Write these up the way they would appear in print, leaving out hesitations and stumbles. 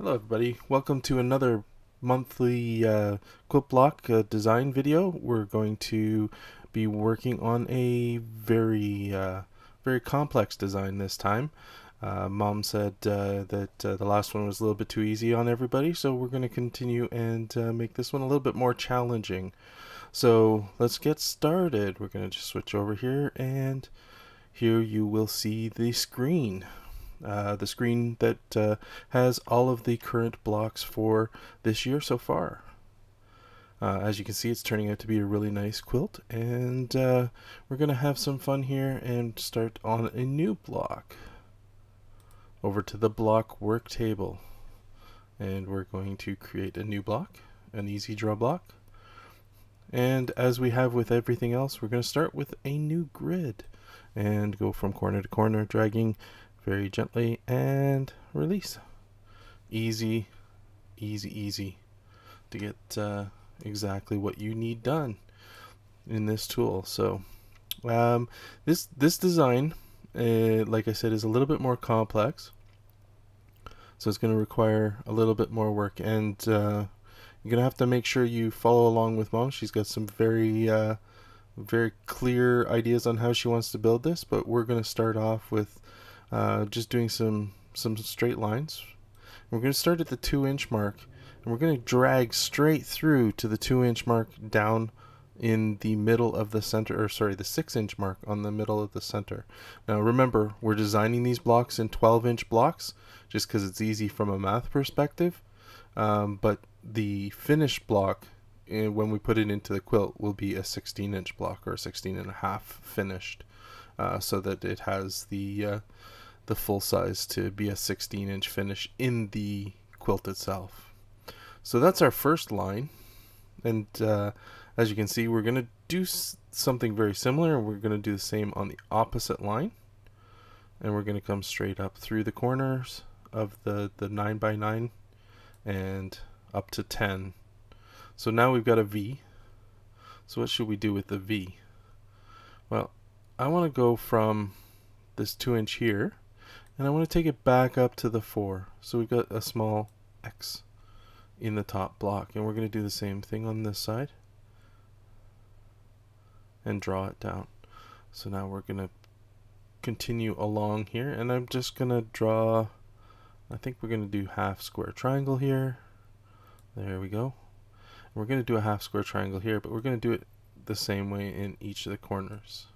Hello everybody, welcome to another monthly quilt block design video. We're going to be working on a very complex design this time. Mom said that the last one was a little bit too easy on everybody, so we're going to continue and make this one a little bit more challenging. So let's get started. We're going to just switch over here, and here you will see the screen. The screen that has all of the current blocks for this year so far. As you can see, it's turning out to be a really nice quilt, and we're going to have some fun here and start on a new block. Over to the block work table, and we're going to create a new block, an easy draw block. And as we have with everything else, we're going to start with a new grid and go from corner to corner, dragging very gently and release. Easy to get exactly what you need done in this tool. So this design, like I said, is a little bit more complex, so it's going to require a little bit more work, and you're gonna have to make sure you follow along with Mom. She's got some very clear ideas on how she wants to build this, but we're going to start off with just doing some straight lines. We're going to start at the 2-inch mark, and we're going to drag straight through to the 2-inch mark down in the middle of the center, or sorry, the 6-inch mark on the middle of the center. Now remember, we're designing these blocks in 12-inch blocks just because it's easy from a math perspective, but the finished block, when we put it into the quilt, will be a 16-inch block, or 16.5 finished, so that it has the full size to be a 16-inch finish in the quilt itself. So that's our first line, and as you can see, we're going to do something very similar, and we're going to do the same on the opposite line, and we're going to come straight up through the corners of the 9x9 and up to 10. So now we've got a V. So what should we do with the V? Well, I want to go from this 2-inch here, and I want to take it back up to the 4. So we've got a small X in the top block, and we're going to do the same thing on this side and draw it down. So now we're going to continue along here, and I'm just going to draw, I think we're going to do half square triangle here. There we go. We're going to do a half square triangle here, but we're going to do it the same way in each of the corners.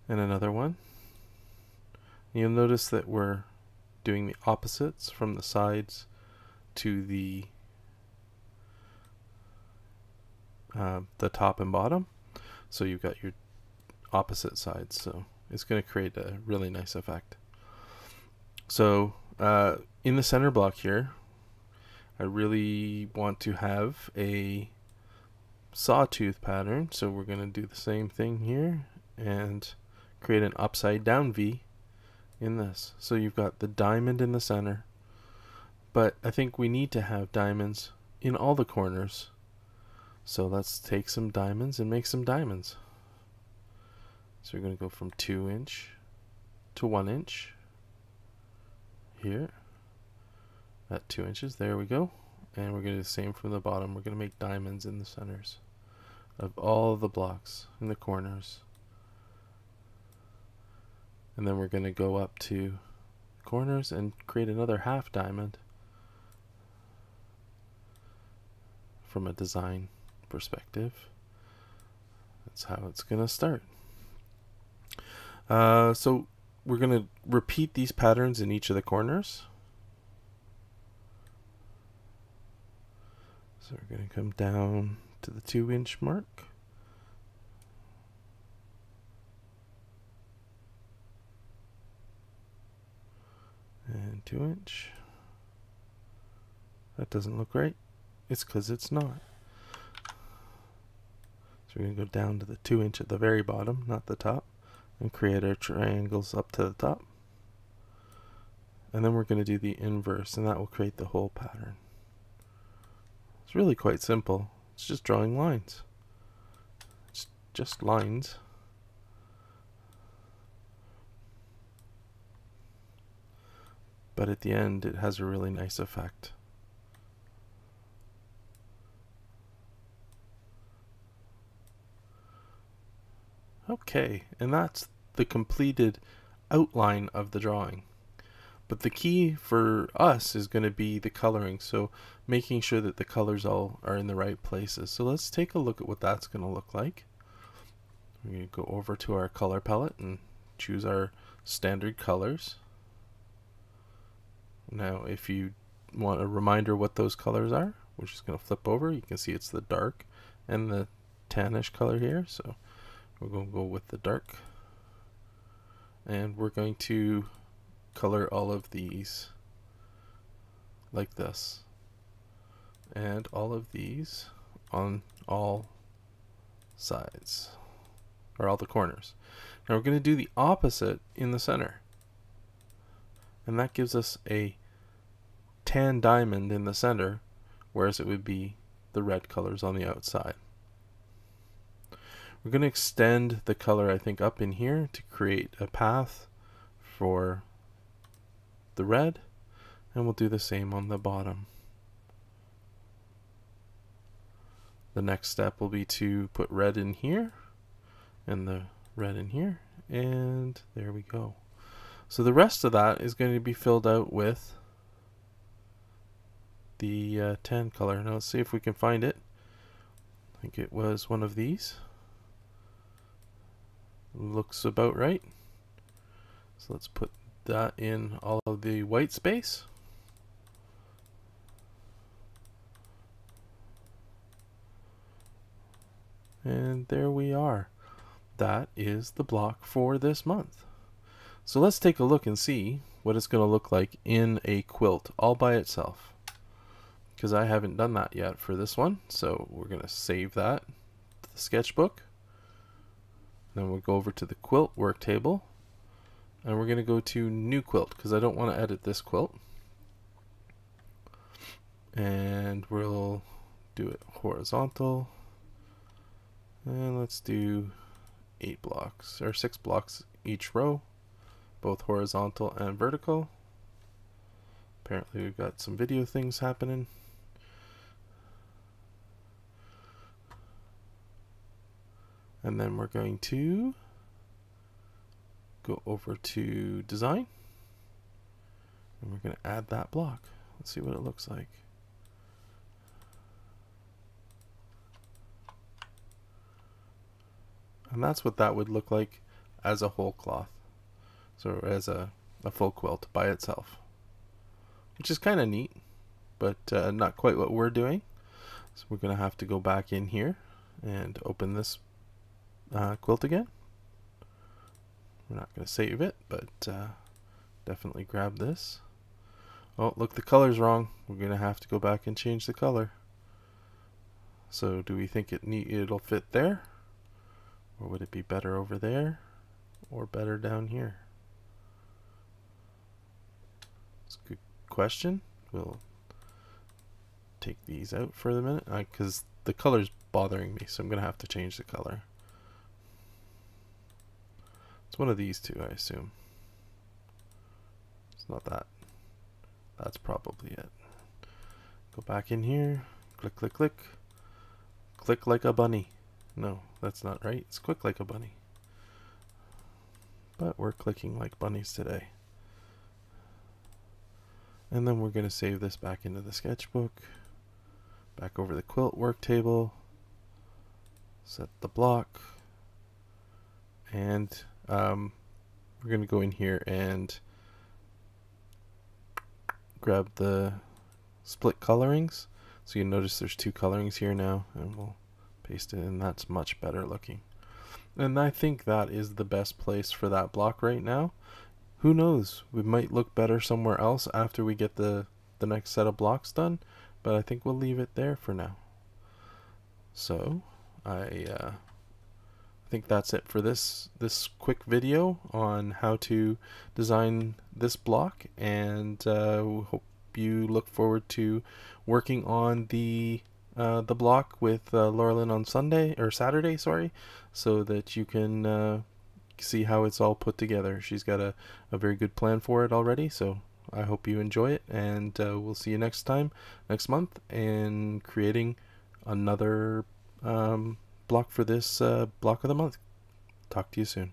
And another one. You'll notice that we're doing the opposites from the sides to the top and bottom. So you've got your opposite sides, so it's going to create a really nice effect. So in the center block here, I really want to have a sawtooth pattern, so we're going to do the same thing here and create an upside down V in this. So you've got the diamond in the center, but I think we need to have diamonds in all the corners. So let's take some diamonds and make some diamonds. So we're going to go from 2-inch to 1-inch here at 2 inches. There we go. And we're going to do the same from the bottom. We're going to make diamonds in the centers of all the blocks in the corners. And then we're going to go up to corners and create another half diamond from a design perspective. That's how it's going to start. So we're going to repeat these patterns in each of the corners. So we're going to come down to the 2-inch mark. And 2-inch. That doesn't look right. It's because it's not. So we're going to go down to the 2-inch at the very bottom, not the top, and create our triangles up to the top. And then we're going to do the inverse, and that will create the whole pattern. It's really quite simple. It's just drawing lines. It's just lines. but at the end it has a really nice effect. Okay, and that's the completed outline of the drawing. But the key for us is going to be the coloring, so making sure that the colors all are in the right places. So let's take a look at what that's going to look like. We're going to go over to our color palette and choose our standard colors. Now if you want a reminder what those colors are, we're just going to flip over. You can see it's the dark and the tannish color here, so we're going to go with the dark, and we're going to color all of these like this, and all of these on all sides, or all the corners. Now we're going to do the opposite in the center, and that gives us a tan diamond in the center, whereas it would be the red colors on the outside. We're going to extend the color, I think, up in here to create a path for the red, and we'll do the same on the bottom. The next step will be to put red in here and the red in here, and there we go. So the rest of that is going to be filled out with the tan color. Now let's see if we can find it. I think it was one of these. Looks about right. So let's put that in all of the white space. And there we are. That is the block for this month. So let's take a look and see what it's going to look like in a quilt all by itself, because I haven't done that yet for this one. So we're going to save that to the sketchbook. Then we'll go over to the quilt work table, and we're going to go to new quilt because I don't want to edit this quilt. And we'll do it horizontal, and let's do 8 blocks or 6 blocks each row, both horizontal and vertical. Apparently we've got some video things happening. And then we're going to go over to design, and we're going to add that block. Let's see what it looks like. And that's what that would look like as a whole cloth, so as a full quilt by itself, which is kind of neat, but not quite what we're doing. So we're going to have to go back in here and open this quilt again. We're not going to save it, but definitely grab this. Oh, look, the color's wrong. We're going to have to go back and change the color. So do we think it'll fit there? Or would it be better over there? Or better down here? It's a good question. We'll take these out for the minute, because the color's bothering me, so I'm going to have to change the color. It's one of these two, I assume. It's not that. That's probably it. Go back in here. Click, click, click. Click like a bunny. No, that's not right. It's quick like a bunny. But we're clicking like bunnies today. And then we're going to save this back into the sketchbook. Back over the quilt work table. Set the block. And we're going to go in here and grab the split colorings. So you notice there's 2 colorings here now, and we'll paste it in. That's much better looking. And I think that is the best place for that block right now. Who knows, we might look better somewhere else after we get the next set of blocks done, but I think we'll leave it there for now. So I think that's it for this quick video on how to design this block, and hope you look forward to working on the block with Laurelyn on Saturday, sorry, so that you can see how it's all put together. She's got a very good plan for it already, so I hope you enjoy it, and we'll see you next month, and creating another block for this block of the month. Talk to you soon.